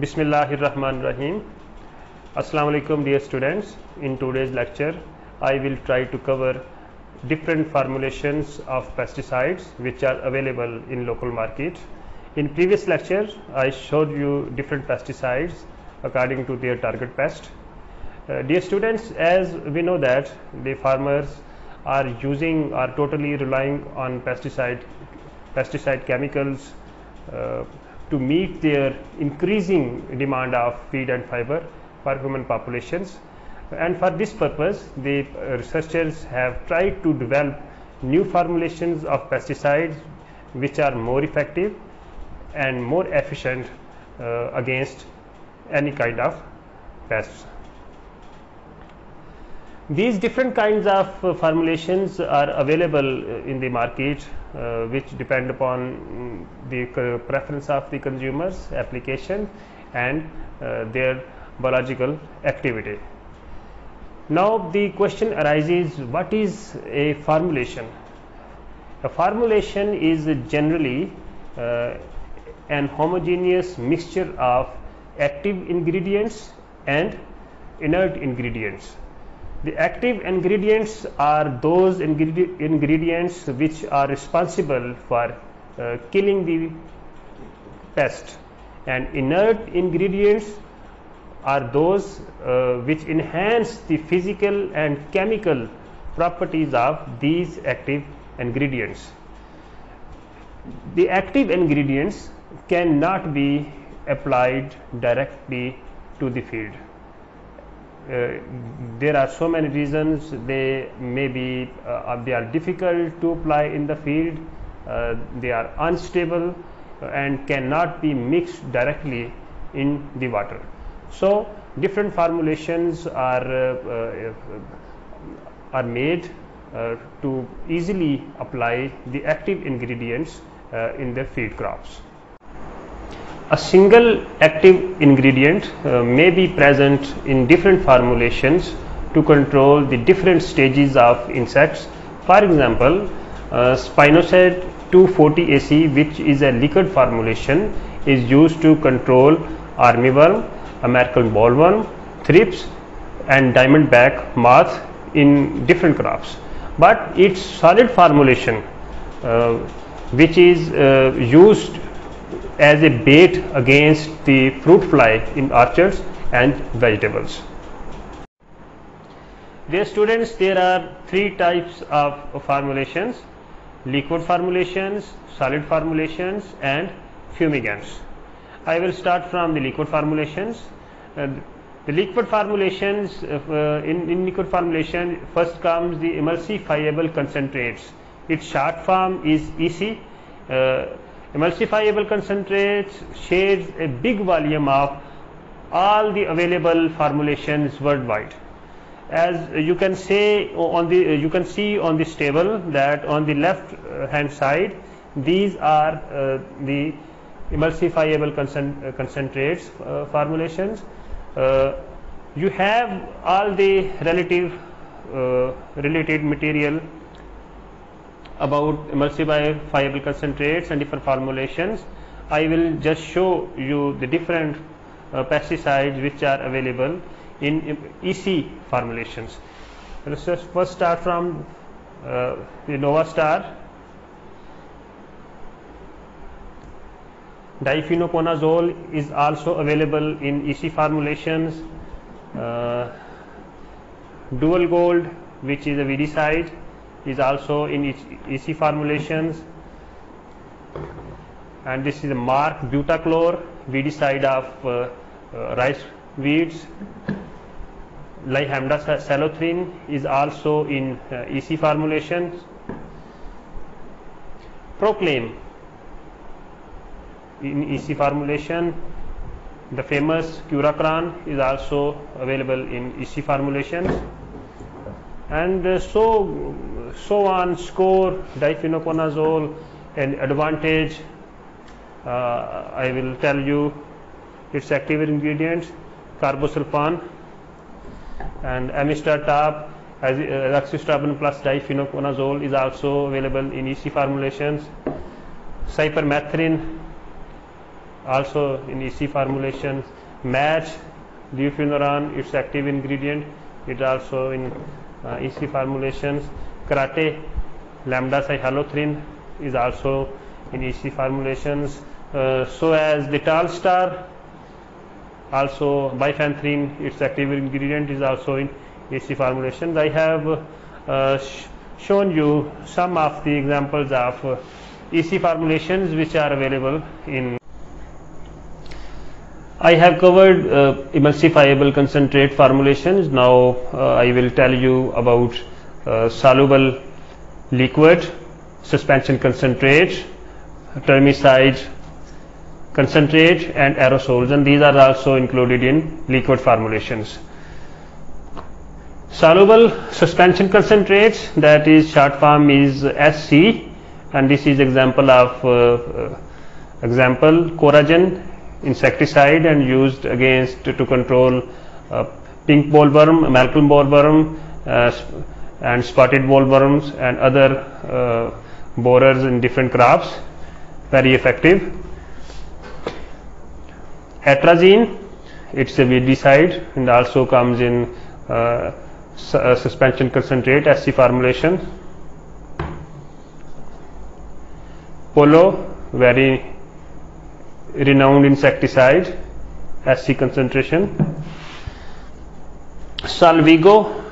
Bismillahirrahmanirrahim. Assalamu alaikum dear students. In today's lecture I will try to cover different formulations of pesticides which are available in local market. In previous lecture I showed you different pesticides according to their target pest. Dear students, as we know that the farmers are totally relying on pesticide chemicals to meet their increasing demand of feed and fiber for human populations, and for this purpose the researchers have tried to develop new formulations of pesticides which are more effective and more efficient against any kind of pests. These different kinds of formulations are available in the market, which depend upon the preference of the consumers, application, and their biological activity. Now the question arises, what is a formulation? A formulation is generally an homogeneous mixture of active ingredients and inert ingredients. The active ingredients are those ingredients which are responsible for killing the pest, and inert ingredients are those which enhance the physical and chemical properties of these active ingredients. The active ingredients cannot be applied directly to the field. There are so many reasons. They are difficult to apply in the field, they are unstable and cannot be mixed directly in the water. So different formulations are made to easily apply the active ingredients in the field crops. A single active ingredient may be present in different formulations to control the different stages of insects. For example, Spinosad 240 AC, which is a liquid formulation, is used to control armyworm, American bollworm, thrips, and diamondback moth in different crops. But its solid formulation, which is used as a bait against the fruit fly in orchards and vegetables. Dear students, there are three types of formulations: liquid formulations, solid formulations, and fumigants. I will start from the liquid formulations. The liquid formulations, in liquid formulation first comes the emulsifiable concentrates. Its short form is EC. Emulsifiable concentrates shares a big volume of all the available formulations worldwide. As you can see on this table that on the left hand side, these are the emulsifiable concentrates formulations. You have all the related material about emulsifiable concentrates and different formulations. I will just show you the different pesticides which are available in EC formulations. Let us just first start from the Novastar. Difenoconazole is also available in EC formulations. Dual Gold, which is a weedicide, is also in EC formulations, and this is a Mark Butachlor, weedicide of rice weeds. Lihambda is also in EC formulations. Proclaim in EC formulation. The famous Curacran is also available in EC formulations, and so on. Score, difenoconazole, and Advantage. I will tell you its active ingredients: carbosulfan and Amistar Top. Azoxystrobin plus difenoconazole is also available in EC formulations. Cypermethrin, also in EC formulations. Match, leufinuran, its active ingredient, it also in EC formulations. Karate, lambda cyhalothrin is also in EC formulations. So as the Talstar, also bifenthrin, its active ingredient, is also in EC formulations. I have shown you some of the examples of EC formulations which are available in. I have covered emulsifiable concentrate formulations. Now I will tell you about soluble liquid, suspension concentrate, termicide concentrate, and aerosols, and these are also included in liquid formulations. Soluble suspension concentrates, that is short form is SC, and this is example of Coragen insecticide, and used against to control pink bollworm, Malcolm bollworm, and spotted bollworms and other borers in different crops. Very effective. Atrazine, it's a weedicide and also comes in suspension concentrate SC formulation. Polo, very renowned insecticide, SC concentration. Salvigo,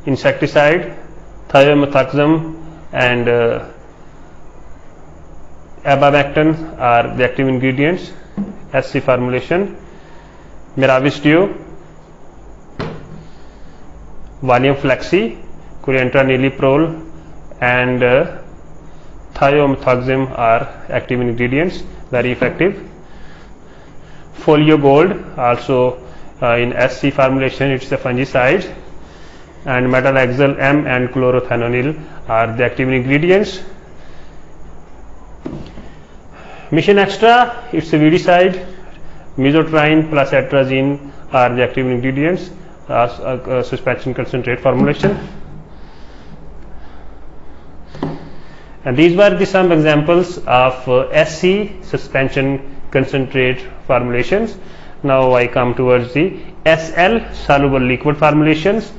insecticide, thiamethoxam and abamectin are the active ingredients, SC formulation. Miravistio, Valium flexi, Coriantra and thiamethoxam are active ingredients, very effective. Folio Gold, also in SC formulation, it's a fungicide, and metalaxyl M and chlorothalonil are the active ingredients. Mission Extra, it's a weedicide, mesotrine plus atrazine are the active ingredients, suspension concentrate formulation. And these were some examples of SC suspension concentrate formulations. Now I come towards the SL soluble liquid formulations.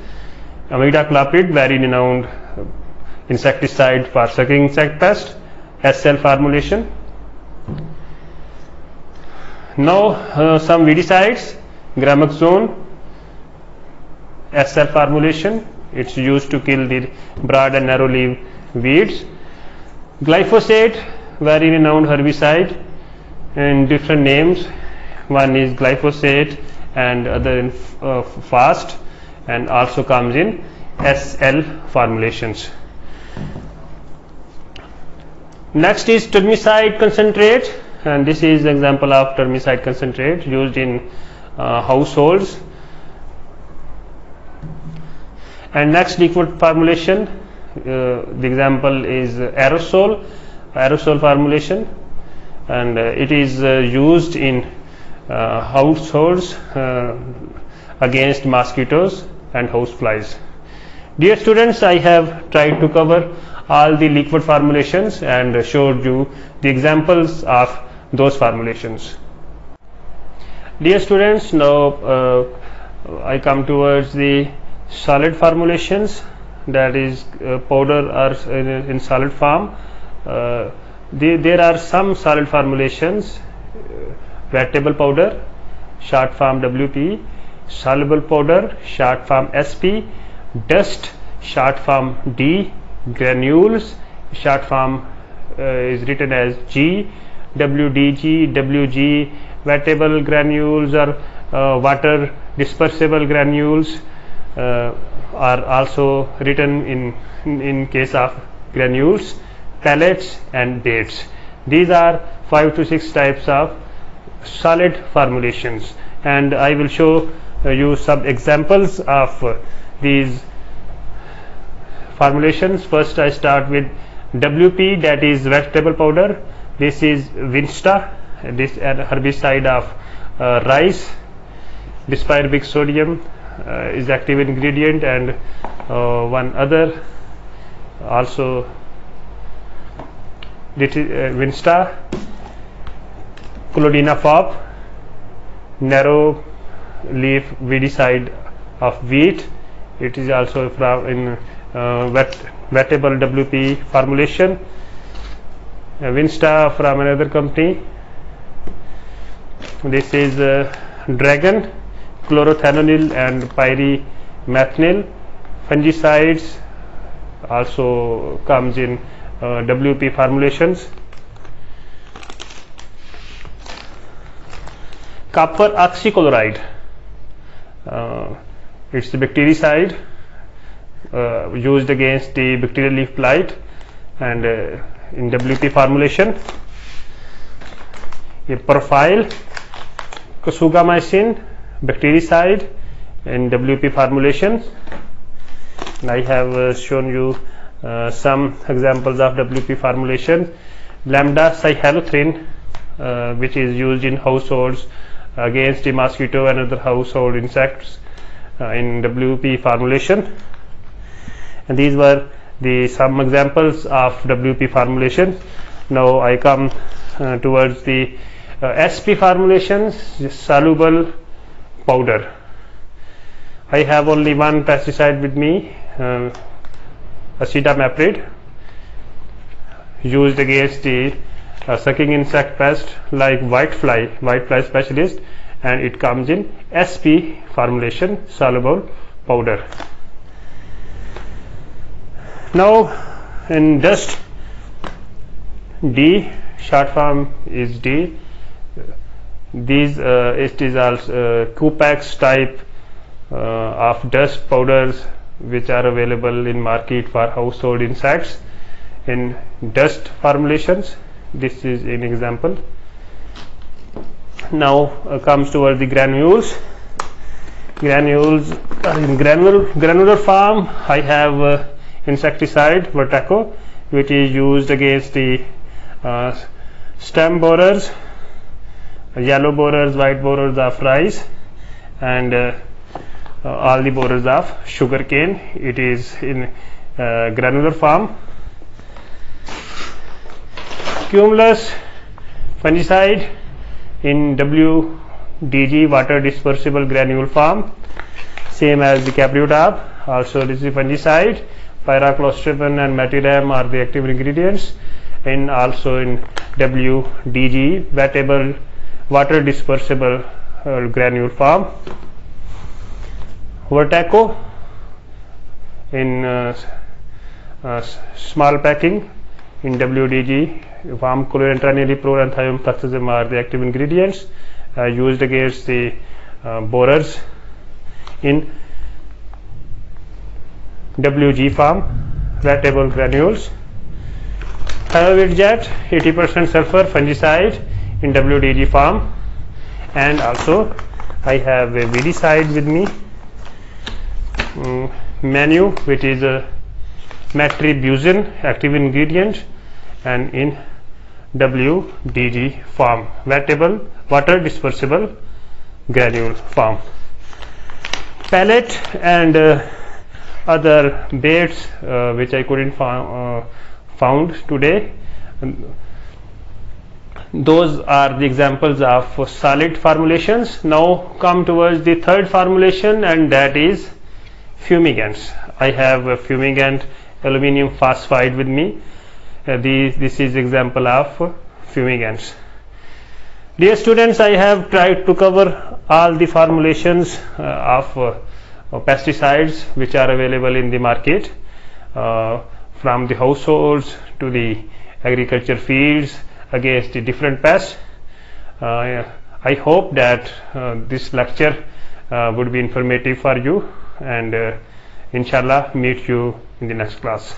Imidacloprid, very renowned insecticide for sucking insect pest, SL formulation. Now some weedicides, Gramaxone, SL formulation, it's used to kill the broad and narrow leaf weeds. Glyphosate, very renowned herbicide in different names. One is glyphosate and other in fast, and also comes in SL formulations. Next is termicide concentrate, and this is example of termicide concentrate used in households. And next liquid formulation, the example is aerosol formulation, and it is used in households against mosquitoes and house flies. Dear students, I have tried to cover all the liquid formulations and showed you the examples of those formulations. Dear students, now I come towards the solid formulations, that is powder or in solid form. There are some solid formulations, vegetable powder, short form WP, soluble powder, short form SP, dust, short form D, granules, short form is written as G, WDG, WG, vegetable granules or water dispersible granules are also written in case of granules, pellets and dates. These are 5 to 6 types of solid formulations, and I will show you some examples of these formulations. First I start with WP, that is vegetable powder. This is Vinsta, this herbicide of rice. Bispyramic sodium is active ingredient, and one other also, this is Vinsta. Clodinafop, narrow leaf weedicide of wheat. It is also from in wettable WP formulation. Winsta from another company. This is Dragon, chlorothalonil and pyrimethamine. Fungicides also comes in WP formulations. Copper oxychloride, it's the bactericide used against the bacterial leaf blight and in WP formulation. A profile kasugamycin, bactericide in WP formulation. And I have shown you some examples of WP formulation. Lambda cyhalothrin, which is used in households against the mosquito and other household insects in WP formulation. And these were some examples of WP formulation. Now I come towards the SP formulations, soluble powder. I have only one pesticide with me, acetamiprid, used against the sucking insect pest like whitefly specialist, and it comes in SP formulation, soluble powder. Now in dust, D, short form is D. These it is also Cupax type of dust powders which are available in market for household insects in dust formulations. This is an example. Now comes towards the granules. Granules are in granular form. I have insecticide Vertaco, which is used against the stem borers, yellow borers, white borers of rice, and all the borers of sugarcane. It is in granular form. Cumulus fungicide in WDG, water dispersible granule form, same as the Capreotop. Also this is fungicide. Pyraclostrobin and Metyram are the active ingredients, and also in WDG, wettable water dispersible granule form. Vertaco in small packing in WDG form. Chlorantraniliprole and thiamethoxam are the active ingredients used against the borers in WG form, wettable granules. Thiovit 80% sulfur fungicide in WDG form, and also I have a weedicide with me, Manu, which is a metribuzin active ingredient, and in WDG form, wettable water dispersible granule form. Pellet and other baits which I couldn't found today. Those are the examples of solid formulations. Now come towards the third formulation, and that is fumigants. I have a fumigant aluminum phosphide with me. This is example of fumigants. Dear students, I have tried to cover all the formulations of pesticides which are available in the market, from the households to the agriculture fields against the different pests. I hope that this lecture would be informative for you, and inshallah meet you in the next class.